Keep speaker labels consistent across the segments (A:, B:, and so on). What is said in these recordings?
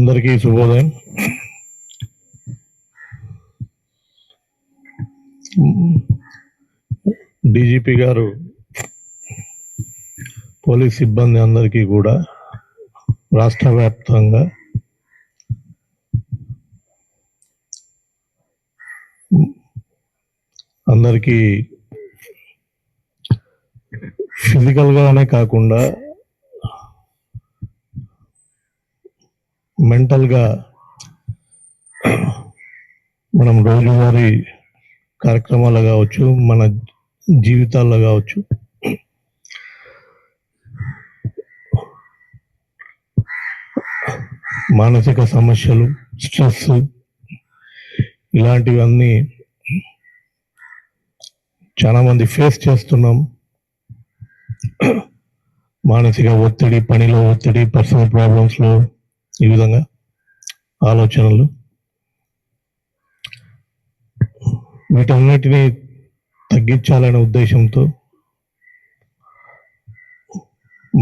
A: అందరికీ శుభోదయం. డీజీపీ గారు పోలీస్ సిబ్బంది అందరికీ కూడా రాష్ట్ర వ్యాప్తంగా అందరికీ ఫిజికల్గానే కాకుండా మెంటల్గా మనం రోజువారీ కార్యక్రమాలు కావచ్చు, మన జీవితాల్లో కావచ్చు, మానసిక సమస్యలు, స్ట్రెస్ ఇలాంటివన్నీ చాలా మంది ఫేస్ చేస్తున్నాం. మానసిక ఒత్తిడి, పనిలో ఒత్తిడి, పర్సనల్ ప్రాబ్లమ్స్లో ఈ విధంగా ఆలోచనలు, వీటన్నిటినీ తగ్గించాలనే ఉద్దేశంతో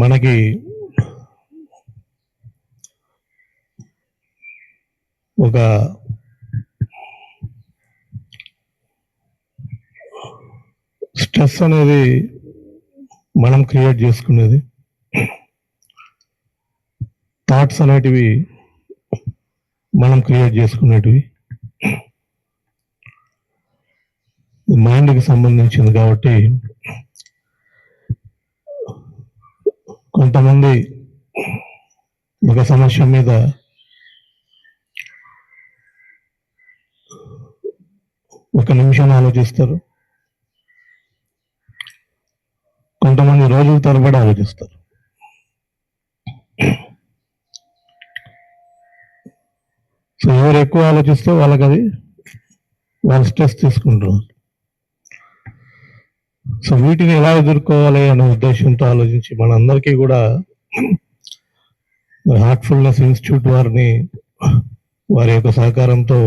A: మనకి ఒక స్ట్రెస్ అనేది మనం క్రియేట్ చేసుకునేది, థాట్స్ అనేటివి మనం క్రియేట్ చేసుకునేటివి, మైండ్కి సంబంధించింది. కాబట్టి కొంతమంది ఒక సమస్య మీద ఒక నిమిషం ఆలోచిస్తారు, కొంతమంది రోజుల తరబడి ఆలోచిస్తారు. సో ఎవరు ఎక్కువ ఆలోచిస్తే వాళ్ళకి అది వాళ్ళు స్ట్రెస్ తీసుకుంటారు. సో వీటిని ఎలా ఎదుర్కోవాలి అనే ఉద్దేశంతో ఆలోచించి మనందరికీ కూడా హార్ట్ఫుల్నెస్ ఇన్స్టిట్యూట్ వారి యొక్క సహకారంతో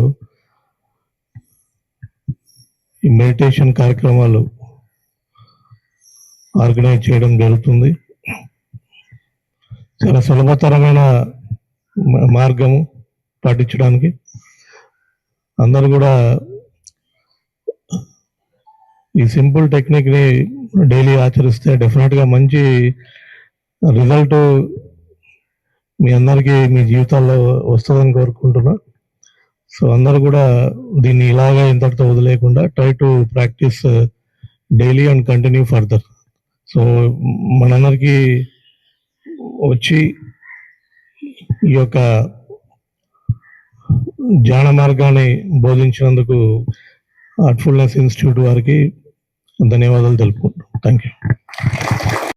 A: ఈ మెడిటేషన్ కార్యక్రమాలు ఆర్గనైజ్ చేయడం జరుగుతుంది. చాలా సులభతరమైన మార్గము పాటించడానికి. అందరూ కూడా ఈ సింపుల్ టెక్నిక్ని డైలీ ఆచరిస్తే డెఫినెట్గా మంచి రిజల్ట్ మీ అందరికీ మీ జీవితాల్లో వస్తుందని కోరుకుంటున్నా. సో అందరూ కూడా దీన్ని ఇలాగే ఇంతటితో వదిలేకుండా try to practice daily and continue further. So మనందరికీ వచ్చి ఈ యొక్క ధ్యాన మార్గాన్ని బోధించినందుకు హార్ట్ఫుల్నెస్ ఇన్స్టిట్యూట్ వారికి ధన్యవాదాలు తెలుపుకుంటున్నాను. Thank you.